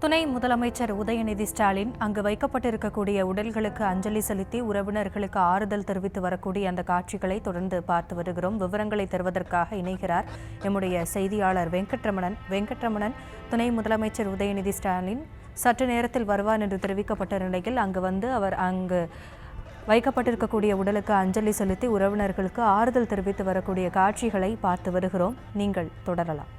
துணை முதலமைச்சர் உதயநிதி ஸ்டாலின் அங்கு வைக்கப்பட்டிருக்கக்கூடிய உடல்களுக்கு அஞ்சலி செலுத்தி உறவினர்களுக்கு ஆறுதல் தெரிவித்து வரக்கூடிய அந்த காட்சிகளை தொடர்ந்து பார்த்து வருகிறோம். விவரங்களை தருவதற்காக இணைகிறார் எம்முடைய செய்தியாளர் வெங்கட்ரமணன். துணை முதலமைச்சர் உதயநிதி ஸ்டாலின் சற்று நேரத்தில் வருவார் என்று தெரிவிக்கப்பட்ட நிலையில் அவர் அங்கு வைக்கப்பட்டிருக்கக்கூடிய உடலுக்கு அஞ்சலி செலுத்தி உறவினர்களுக்கு ஆறுதல் தெரிவித்து வரக்கூடிய காட்சிகளை பார்த்து வருகிறோம். நீங்கள் தொடரலாம்.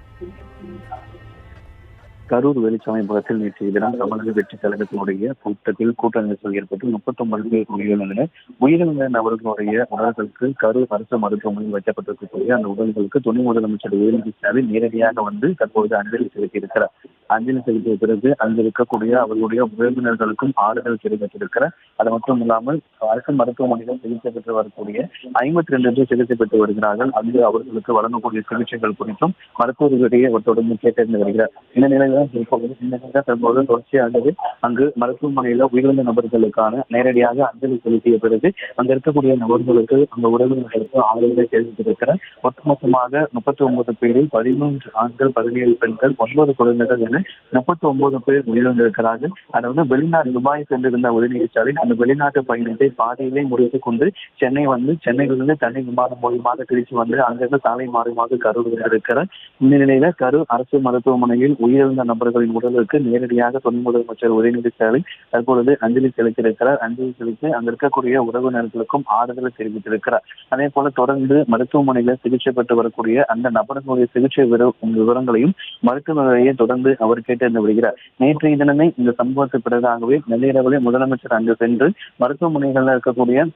கரூர் வெளிச்சமைப்பகத்தில் நேற்றைய தினம் தமிழக வெற்றி கழகத்தினுடைய கூட்டத்தில் கூட்ட நெரிசல் ஏற்பட்டு 39 பேர் உயிரிழந்தனர். உயிரிழந்த நபர்களுடைய உடல்களுக்கு கரூர் அரசு மருத்துவமனையில் வைக்கப்பட்டிருக்கக்கூடிய அந்த உடல்களுக்கு துணை முதலமைச்சர் உதயநிதி ஸ்டாலின் நேரடியாக தற்போது அஞ்சலி செலுத்தியிருக்கிறார். அஞ்சலி செலுத்திய பிறகு அங்கு இருக்கக்கூடிய அவர்களுடைய உறவினர்களுக்கும் ஆறுதல் தெரிவித்திருக்கிறார். அது மட்டும் இல்லாமல் அரசு மருத்துவமனையில் சிகிச்சை பெற்று வரக்கூடிய 52 பேர் சிகிச்சை பெற்று வருகிறார்கள். அங்கு அவர்களுக்கு வழங்கக்கூடிய சிகிச்சைகள் குறித்தும் மருத்துவர்களிடையே தொடர்ந்து கேட்டறிந்து வருகிறார். இந்த நிலையில் தற்போது தொடர்ச்சியாகவே அங்கு மருத்துவமனையில உயிரிழந்த நபர்களுக்கான நேரடியாக அஞ்சலி செலுத்திய பிறகு அங்க இருக்கக்கூடிய நபர்களுக்கு அந்த உறவினர்களுக்கு ஆறுதலை தெரிவித்திருக்கிற ஒட்டுமொத்தமாக 39 பேரில் 13 ஆண்கள், 17 பெண்கள், 9 குழந்தைகள் என 39 பேர் உயிரிழந்திருக்கிறார்கள். அதாவது வெளிநாடு துபாய் சென்றிருந்த உதயநிதி ஸ்டாலின் அந்த வெளிநாட்டு பயணத்தை பாதையிலே முடித்துக் கொண்டு சென்னையிலிருந்து தனி விமானம் மூலமாக திருச்சி அங்கிருந்து சாலை மாறுமாக கரூர் வந்திருக்கிறார். இந்த நிலையில கரூர் அரசு மருத்துவமனையில் உயிரிழந்த நபர்களின் உடலுக்கு நேரடியாக துணை முதலமைச்சர் உதயநிதி ஸ்டாலின் தற்பொழுது அஞ்சலி செலுத்தியிருக்கிறார். அஞ்சலி செலுத்தி அங்கு இருக்கக்கூடிய உறவினர்களுக்கும் ஆறுதலை தெரிவித்திருக்கிறார். அதே போல தொடர்ந்து மருத்துவமனையில சிகிச்சை பெற்று வரக்கூடிய அந்த நபர்களுடைய சிகிச்சை விவரங்களையும் மருத்துவர்களையே தொடர்ந்து அவர் கேட்டறிந்து வருகிறார். நேற்றைய தினமே இந்த சம்பவத்துக்கு பிறகாகவே நள்ளிரவிலே முதலமைச்சர் அங்கு சென்று மருத்துவமனைகளில் இருக்கக்கூடிய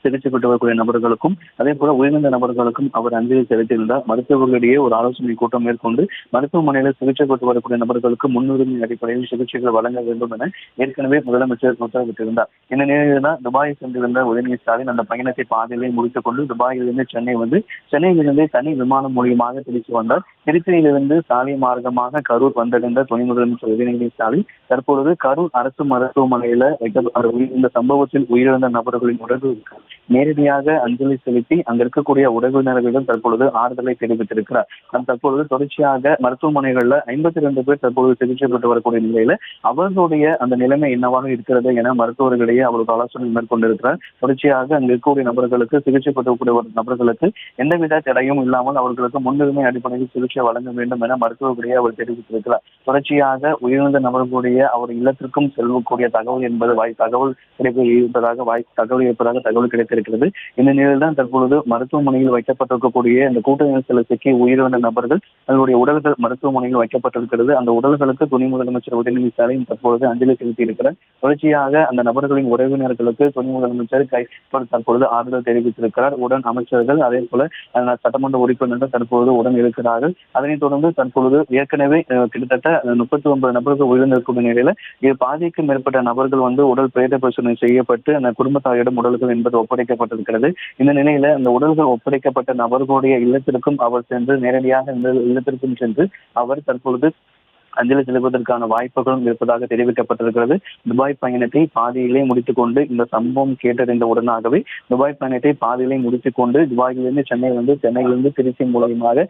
சிகிச்சை பெற்று வரக்கூடிய நபர்களுக்கும் அதே போல உயிரிழந்த நபர்களுக்கும் அவர் அஞ்சலி செலுத்தியிருந்தார். மருத்துவர்களிடையே ஒரு ஆலோசனை கூட்டம் மேற்கொண்டு மருத்துவமனையில் சிகிச்சை பெற்று வரக்கூடிய நபர்களுக்கு முன்னுரிமை அடிப்படையில் சிகிச்சைகள் வழங்க வேண்டும் என ஏற்கனவே முதலமைச்சர் உத்தரவிட்டிருந்தார். இந்த நிலையில் தான் துபாய் சென்றிருந்த உதயநிதி ஸ்டாலின் அந்த பயணத்தை பாதையிலே முடித்துக் கொண்டு துபாயிலிருந்து சென்னையிலிருந்து தனி விமானம் மூலியமாக திருச்சி வந்தார். திருச்சியிலிருந்து சாலை மார்க்கமாக கரூர் வந்தடைந்த துணை முதலமைச்சர் உதயநிதி ஸ்டாலின் தற்பொழுது கரூர் அரசு மருத்துவமனையில இந்த சம்பவத்தில் உயிரிழந்த நபர்களின் உடல்களுக்கு நேரடியாக அஞ்சலி செலுத்தி அங்க இருக்கக்கூடிய உறவினர்களிடம் தற்பொழுது ஆறுதலை தெரிவித்திருக்கிறார். தற்பொழுது தொடர்ச்சியாக மருத்துவமனைகள்ல 52 பேர் தற்பொழுது சிகிச்சை பெற்று வரக்கூடிய நிலையில அவர்களுடைய அந்த நிலைமை என்னவாக இருக்கிறது என மருத்துவர்களிடையே அவருக்கு ஆலோசனை மேற்கொண்டிருக்கிறார். தொடர்ச்சியாக அங்கு இருக்கக்கூடிய நபர்களுக்கு சிகிச்சை பெற்றக்கூடிய நபர்களுக்கு எந்தவித தடையும் இல்லாமல் அவர்களுக்கு முன்னுரிமை அடிப்படையில் சிகிச்சை வழங்க வேண்டும் என மருத்துவர்களிடையே அவர் தெரிவித்திருக்கிறார். தொடர்ச்சியாக உயிரிழந்த நபர்களுடைய அவர் இல்லத்திற்கும் செல்லக்கூடிய தகவல் என்பது தகவல் தகவல் கிடைத்திருக்கிறது. இந்த நிலையில் தான் தற்பொழுது மருத்துவமனையில் வைக்கப்பட்டிருக்கக்கூடிய இந்த கூட்ட நெரிசலில் சிக்கி உயிரிழந்த நபர்கள் அதனுடைய உடல்கள் மருத்துவமனையில் வைக்கப்பட்டிருக்கிறது. அந்த உடல்களுக்கு துணை முதலமைச்சர் உதயநிதி ஸ்டாலின் தற்பொழுது அஞ்சலி செலுத்தியிருக்கிறார். தொடர்ச்சியாக அந்த நபர்களின் உறவினர்களுக்கு துணை முதலமைச்சர் தற்பொழுது ஆறுதல் தெரிவித்திருக்கிறார். உடன் அமைச்சர்கள் அதே போல சட்டமன்ற உறுப்பினர்கள் தற்பொழுது உடன் இருக்கிறார்கள். அதனைத் தொடர்ந்து தற்பொழுது ஏற்கனவே கிட்டத்தட்ட 39 நபர்கள் உயிரிழந்திருக்கும் நிலையில இது பாதிக்கும் மேற்பட்ட நபர்கள் உடல் பிரேத பரிசோதனை செய்யப்பட்டு அந்த குடும்பத்தாரிடம் உடல்கள் என்பது ஒப்படைக்கப்பட்டிருக்கிறது. இந்த நிலையில அந்த உடல்கள் ஒப்படைக்கப்பட்ட நபர்களுடைய இல்லத்திற்கும் அவர் சென்று நேரடியாக இந்த இல்லத்திற்கும் சென்று அவர் தற்பொழுது அஞ்சலி செலுத்துவதற்கான வாய்ப்புகளும் இருப்பதாக தெரிவிக்கப்பட்டிருக்கிறது. துபாய் பயணத்தை பாதியிலே முடித்துக் கொண்டு இந்த சம்பவம் கேட்டறிந்த உடனாகவே துபாய் பயணத்தை பாதியிலே முடித்துக் கொண்டு துபாயிலிருந்து சென்னையிலிருந்து திருச்சி மூலமாக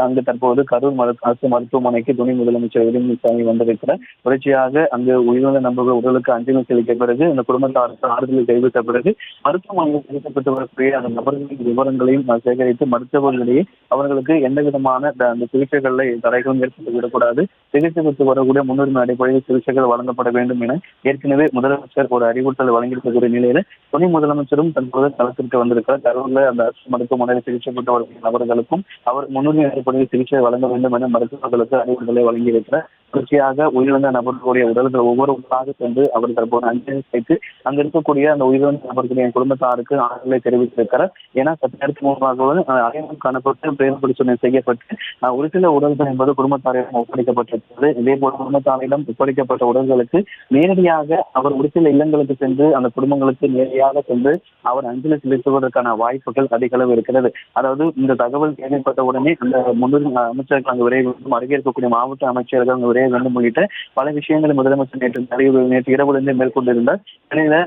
அங்கு தற்போது கரூர் அரசு மருத்துவமனைக்கு துணை முதலமைச்சர் உதயநிதி ஸ்டாலின் வந்திருக்கிறார். தொடர்ச்சியாக அங்கு உயிரிழந்த நபர்கள் உடலுக்கு அஞ்சலி செலுத்திய பிறகு அந்த குடும்பத்தாருக்கு ஆறுதலை தெரிவித்த பிறகு மருத்துவமனையில் சிகிச்சைப்பட்டு வரக்கூடிய அந்த நபர்களின் விவரங்களையும் சேகரித்து மருத்துவர்களிடையே அவர்களுக்கு எந்த விதமான அந்த சிகிச்சைகளில் தடைகளும் ஏற்பட்டு விடக்கூடாது, சிகிச்சை பெற்று வரக்கூடிய முன்னுரிமை அடிப்படையில் சிகிச்சைகள் வழங்கப்பட வேண்டும் என ஏற்கனவே முதலமைச்சர் ஒரு அறிவுறுத்தல் வழங்கியிருக்கக்கூடிய நிலையில துணை முதலமைச்சரும் தற்போது களத்திற்கு வந்திருக்கிறார். கரூர்ல அந்த அரசு மருத்துவமனையில் சிகிச்சை பெற்று வரக்கூடிய நபர்களுக்கும் அவர் முன்னுரிமை அடிப்படையில் சிகிச்சை வழங்க வேண்டும் என மருத்துவர்களுக்கு அறிவுறுத்தலை வழங்கியிருக்கிறார். தொடர்ச்சியாக உயிரிழந்த நபர்களுடைய உடல்கள் ஒவ்வொரு உடலாக சென்று அவர் தற்போது அஞ்சலி வைத்து அங்க இருக்கக்கூடிய அந்த உயிரிழந்த நபர்களுடைய குடும்பத்தாருக்கு ஆறுதலை தெரிவித்திருக்கிறார். ஏன்னா சற்று நேரத்துக்கு முன்பாக அடையாளம் காணப்பட்டு பிரேத பரிசோதனை செய்யப்பட்டு ஒரு சில உடல்கள் என்பது குடும்பத்தாரிடம் ஒப்படைக்கப்பட்டிருக்கிறது. இதே போல குடும்பத்தாரிடம் ஒப்படைக்கப்பட்ட உடல்களுக்கு நேரடியாக அவர் ஒரு சில இல்லங்களுக்கு சென்று அந்த குடும்பங்களுக்கு நேரடியாக சென்று அவர் அஞ்சலி செலுத்துவதற்கான வாய்ப்புகள் அதிக அளவு இருக்கிறது. அதாவது இந்த தகவல் கேள்விப்பட்ட உடனே அந்த முன்னுரிமை அமைச்சர்கள் அங்கு விரைவு அருகே இருக்கக்கூடிய மாவட்ட அமைச்சர்கள் அங்கு விரைவு வேண்டும் உள்ளிட்ட பல விஷயங்களை முதலமைச்சர் நேற்று இரவுலேருந்து மேற்கொண்டிருந்தார்.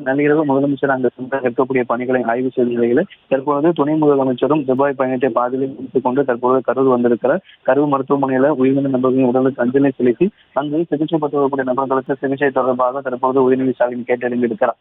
நள்ளிரவு முதலமைச்சர் அங்கு இருக்கக்கூடிய பணிகளை ஆய்வு செய்த நிலையில் தற்போது துணை முதலமைச்சரும் துபாய் பயணத்தை பாதியில் முடித்துக் கொண்டு தற்போது கரூர் வந்திருக்கிறார். கரூர் மருத்துவமனையில உயிரிழந்த நபர்களின் உடலுக்கு அஞ்சலி அஞ்சலி செலுத்தி அங்கு சிகிச்சை பெற்று வரக்கூடிய நபர்களுக்கு சிகிச்சை தொடர்பாக தற்போது உதயநிதி ஸ்டாலின் கேட்டறிந்திருக்கிறார்.